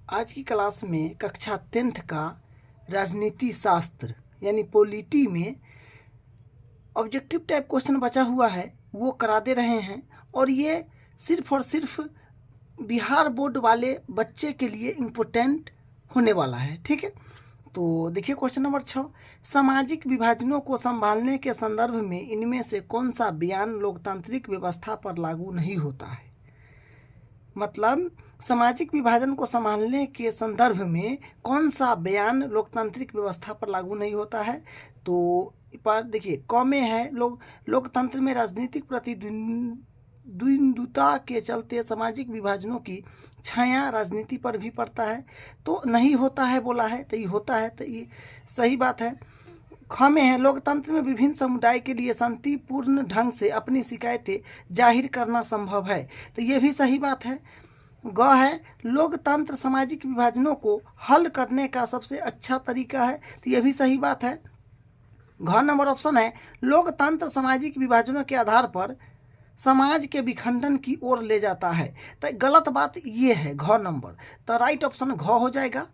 आज की क्लास में कक्षा 10th का राजनीति शास्त्र यानी पॉलिटी में ऑब्जेक्टिव टाइप क्वेश्चन बचा हुआ है, वो करा दे रहे हैं। और ये सिर्फ और सिर्फ बिहार बोर्ड वाले बच्चे के लिए इम्पोर्टेंट होने वाला है। ठीक है, तो देखिए क्वेश्चन नंबर 6, सामाजिक विभाजनों को संभालने के संदर्भ में इनमें से कौन सा बयान लोकतांत्रिक व्यवस्था पर लागू नहीं होता है। मतलब सामाजिक विभाजन को संभालने के संदर्भ में कौन सा बयान लोकतांत्रिक व्यवस्था पर लागू नहीं होता है। तो पर देखिए क में है लोकतंत्र में राजनीतिक प्रतिद्वंद्विता के चलते सामाजिक विभाजनों की छाया राजनीति पर भी पड़ता है, तो नहीं होता है बोला है, तो ये होता है, तो ये सही बात है। ख में है लोकतंत्र में विभिन्न समुदाय के लिए शांतिपूर्ण ढंग से अपनी शिकायतें जाहिर करना संभव है, तो ये भी सही बात है। ग है लोकतंत्र सामाजिक विभाजनों को हल करने का सबसे अच्छा तरीका है, तो ये भी सही बात है। घ नंबर ऑप्शन है लोकतंत्र सामाजिक विभाजनों के आधार पर समाज के विखंडन की ओर ले जाता है, तो गलत बात ये है घ नंबर, तो राइट ऑप्शन घ हो जाएगा।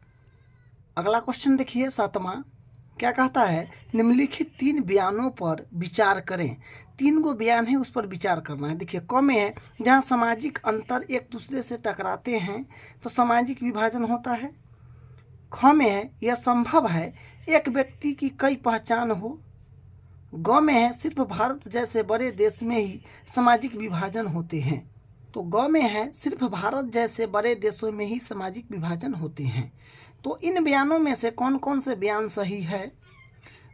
अगला क्वेश्चन देखिए 7वां, क्या कहता है निम्नलिखित 3 बयानों पर विचार करें। 3 गो बयान है, उस पर विचार करना है। देखिए क में है जहाँ सामाजिक अंतर एक दूसरे से टकराते हैं तो सामाजिक विभाजन होता है। ख में है यह संभव है एक व्यक्ति की कई पहचान हो। ग में है सिर्फ भारत जैसे बड़े देश में ही सामाजिक विभाजन होते हैं, तो ग में है सिर्फ भारत जैसे बड़े देशों में ही सामाजिक विभाजन होते हैं। तो इन बयानों में से कौन कौन से बयान सही है,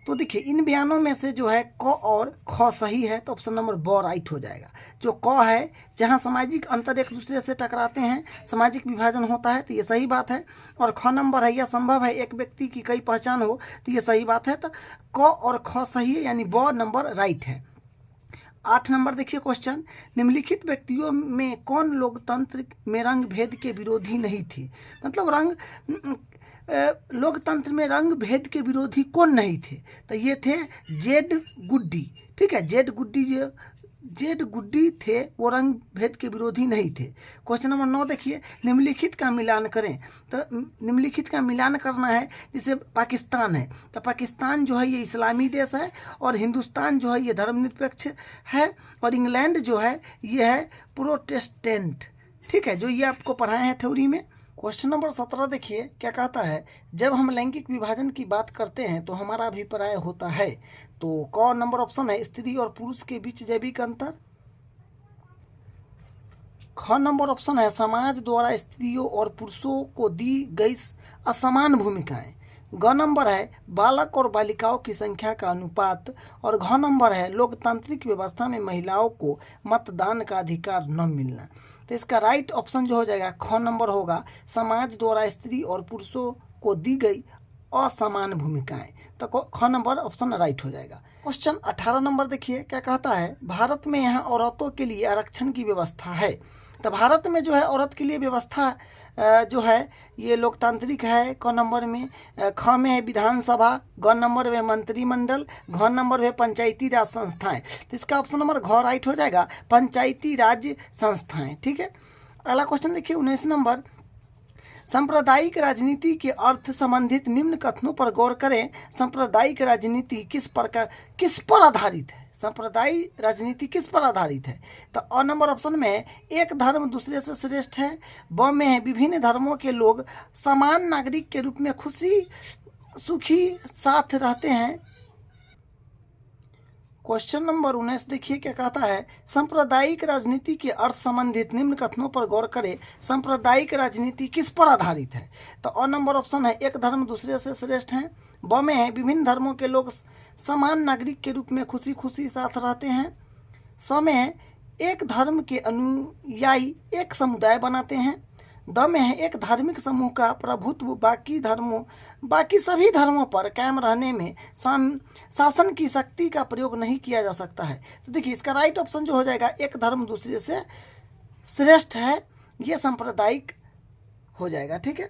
तो देखिए इन बयानों में से जो है क और ख सही है, तो ऑप्शन नंबर ब राइट हो जाएगा। जो क है जहां सामाजिक अंतर एक दूसरे से टकराते हैं सामाजिक विभाजन होता है, तो ये सही बात है। और ख नंबर है यह संभव है एक व्यक्ति की कई पहचान हो, तो ये सही बात है। तो क और ख सही है, यानी ब नंबर राइट है। 8 नंबर देखिए क्वेश्चन, निम्नलिखित व्यक्तियों में कौन लोकतंत्र में रंग भेद के विरोधी नहीं थे। मतलब लोकतंत्र में रंग भेद के विरोधी कौन नहीं थे, तो ये थे जेड गुड्डी। ठीक है, जेड गुड्डी थे, वो रंग भेद के विरोधी नहीं थे। क्वेश्चन नंबर 9 देखिए, निम्नलिखित का मिलान करें। तो निम्नलिखित का मिलान करना है, जैसे पाकिस्तान है तो पाकिस्तान जो है ये इस्लामी देश है, और हिंदुस्तान जो है ये धर्मनिरपेक्ष है, और इंग्लैंड जो है ये है प्रोटेस्टेंट। ठीक है, जो ये आपको पढ़ाए हैं थ्योरी में। क्वेश्चन नंबर 17 देखिए क्या कहता है, जब हम लैंगिक विभाजन की बात करते हैं तो हमारा अभिप्राय होता है। तो क नंबर ऑप्शन है स्त्री और पुरुष के बीच जैविक अंतर। ख नंबर ऑप्शन है समाज द्वारा स्त्रियों और पुरुषों को दी गई असमान भूमिकाएं। ग नंबर है बालक और बालिकाओं की संख्या का अनुपात। और घ नंबर है लोकतांत्रिक व्यवस्था में महिलाओं को मतदान का अधिकार न मिलना। तो इसका राइट ऑप्शन जो हो जाएगा ख नंबर होगा, समाज द्वारा स्त्री और पुरुषों को दी गई असमान भूमिकाएं। तो ख नंबर ऑप्शन राइट हो जाएगा। क्वेश्चन 18 नंबर देखिए क्या कहता है, भारत में यहाँ औरतों के लिए आरक्षण की व्यवस्था है। तो भारत में जो है औरत के लिए व्यवस्था जो है ये लोकतांत्रिक है। क नंबर में, ख में है विधानसभा, ग नंबर में मंत्रिमंडल, घ नंबर में पंचायती राज संस्थाएं। तो इसका ऑप्शन नंबर घ राइट हो जाएगा, पंचायती राज संस्थाएं। ठीक है, अगला क्वेश्चन देखिए 19 नंबर, सांप्रदायिक राजनीति के अर्थ संबंधित निम्न कथनों पर गौर करें। सांप्रदायिक राजनीति किस पर आधारित है। सांप्रदायिक राजनीति किस पर आधारित है, तो अ नंबर ऑप्शन में एक धर्म दूसरे से श्रेष्ठ है। ब में है विभिन्न धर्मों के लोग समान नागरिक के रूप में खुशी सुखी साथ रहते हैं। क्वेश्चन नंबर 19 देखिए क्या कहता है, सांप्रदायिक राजनीति के अर्थ संबंधित निम्न कथनों पर गौर करें। सांप्रदायिक राजनीति किस पर आधारित है, तो अ नंबर ऑप्शन है एक धर्म दूसरे से श्रेष्ठ है। ब में है विभिन्न धर्मों के लोग समान नागरिक के रूप में खुशी खुशी साथ रहते हैं। स में है एक धर्म के अनुयायी एक समुदाय बनाते हैं। द में है एक धार्मिक समूह का प्रभुत्व बाकी सभी धर्मों पर कायम रहने में शासन की शक्ति का प्रयोग नहीं किया जा सकता है। तो देखिए इसका राइट ऑप्शन जो हो जाएगा एक धर्म दूसरे से श्रेष्ठ है, ये सांप्रदायिक हो जाएगा। ठीक है,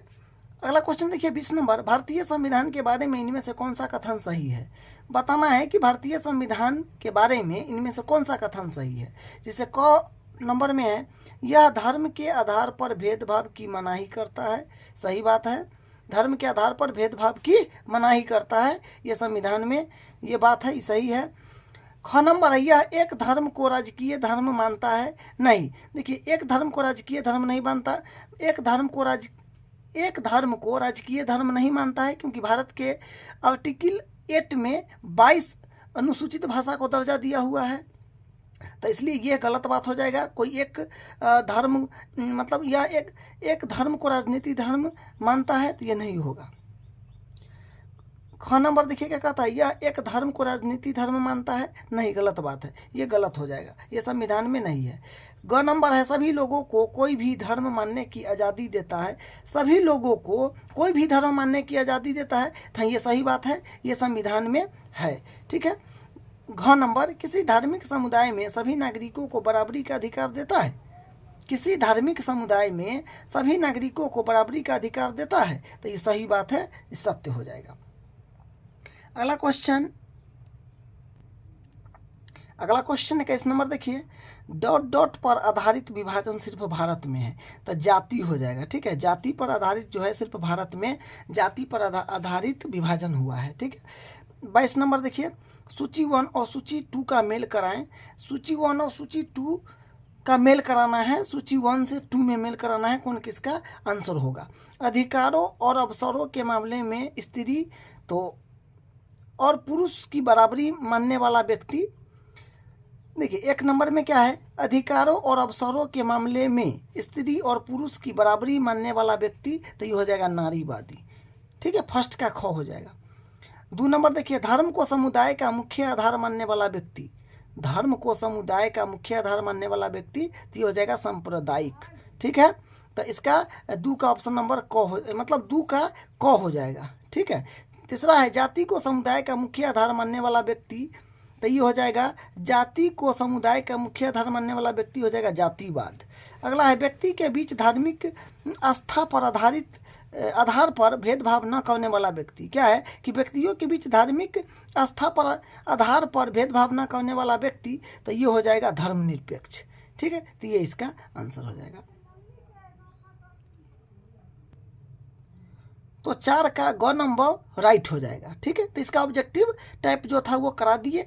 अगला क्वेश्चन देखिए 20 नंबर, भारतीय संविधान के बारे में इनमें से कौन सा कथन सही है। बताना है कि भारतीय संविधान के बारे में इनमें से कौन सा कथन सही है। जैसे क नंबर में है, यह धर्म के आधार पर भेदभाव की मनाही करता है। सही बात है, धर्म के आधार पर भेदभाव की मनाही करता है, ये संविधान में ये बात है, सही है। ख नंबर है, यह एक धर्म को राजकीय धर्म मानता है। नहीं, देखिए एक धर्म को राजकीय धर्म नहीं मानता, एक धर्म को राजकीय धर्म नहीं मानता है, क्योंकि भारत के आर्टिकल 8 में 22 अनुसूचित भाषा को दर्जा दिया हुआ है, तो इसलिए यह गलत बात हो जाएगा। कोई एक धर्म मतलब यह एक धर्म को राजनीतिक धर्म मानता है, तो यह नहीं होगा। ख नंबर देखिए क्या कहता है, यह एक धर्म को राजनीतिक धर्म मानता है। नहीं, गलत बात है, ये गलत हो जाएगा, ये संविधान में नहीं है। ग नंबर है, सभी लोगों को कोई भी धर्म मानने की आज़ादी देता है। सभी लोगों को कोई भी धर्म मानने की आज़ादी देता है, तो ये सही बात है, ये संविधान में है। ठीक है। घ नंबर, किसी धार्मिक समुदाय में सभी नागरिकों को बराबरी का अधिकार देता है। किसी धार्मिक समुदाय में सभी नागरिकों को बराबरी का अधिकार देता है, तो ये सही बात है, ये सत्य हो जाएगा। अगला क्वेश्चन 21 नंबर देखिए, डॉट डॉट पर आधारित विभाजन सिर्फ भारत में है, तो जाति हो जाएगा। ठीक है, जाति पर आधारित जो है सिर्फ भारत में जाति पर आधारित विभाजन हुआ है। ठीक है। 22 नंबर देखिए, सूची 1 और सूची 2 का मेल कराएं। सूची 1 और सूची 2 का मेल कराना है, सूची 1 से 2 में मेल कराना है, कौन किसका आंसर होगा। अधिकारों और अवसरों के मामले में स्त्री तो और पुरुष की बराबरी मानने वाला व्यक्ति, देखिए 1 नंबर में क्या है, अधिकारों और अवसरों के मामले में स्त्री और पुरुष की बराबरी मानने वाला व्यक्ति, तो ये हो जाएगा नारीवादी। ठीक है, फर्स्ट का ख हो जाएगा। 2 नंबर देखिए, धर्म को समुदाय का मुख्य आधार मानने वाला व्यक्ति, धर्म को समुदाय का मुख्य आधार मानने वाला व्यक्ति, तो ये हो जाएगा सांप्रदायिक। ठीक है, तो इसका 2 का ऑप्शन नंबर मतलब 2 का क हो जाएगा। ठीक है। तीसरा है, जाति को समुदाय का मुख्य आधार मानने वाला व्यक्ति, तो ये हो जाएगा जाति को समुदाय का मुख्य आधार मानने वाला व्यक्ति हो जाएगा जातिवाद। अगला है, व्यक्ति के बीच धार्मिक आस्था पर आधार पर भेदभाव न करने वाला व्यक्ति। क्या है कि व्यक्तियों के बीच धार्मिक आस्था पर आधार पर भेदभाव न करने वाला व्यक्ति, तो ये हो जाएगा धर्मनिरपेक्ष। ठीक है, तो ये इसका आंसर हो जाएगा। तो 4 का ग नंबर राइट हो जाएगा। ठीक है, तो इसका ऑब्जेक्टिव टाइप जो था वो करा दिए।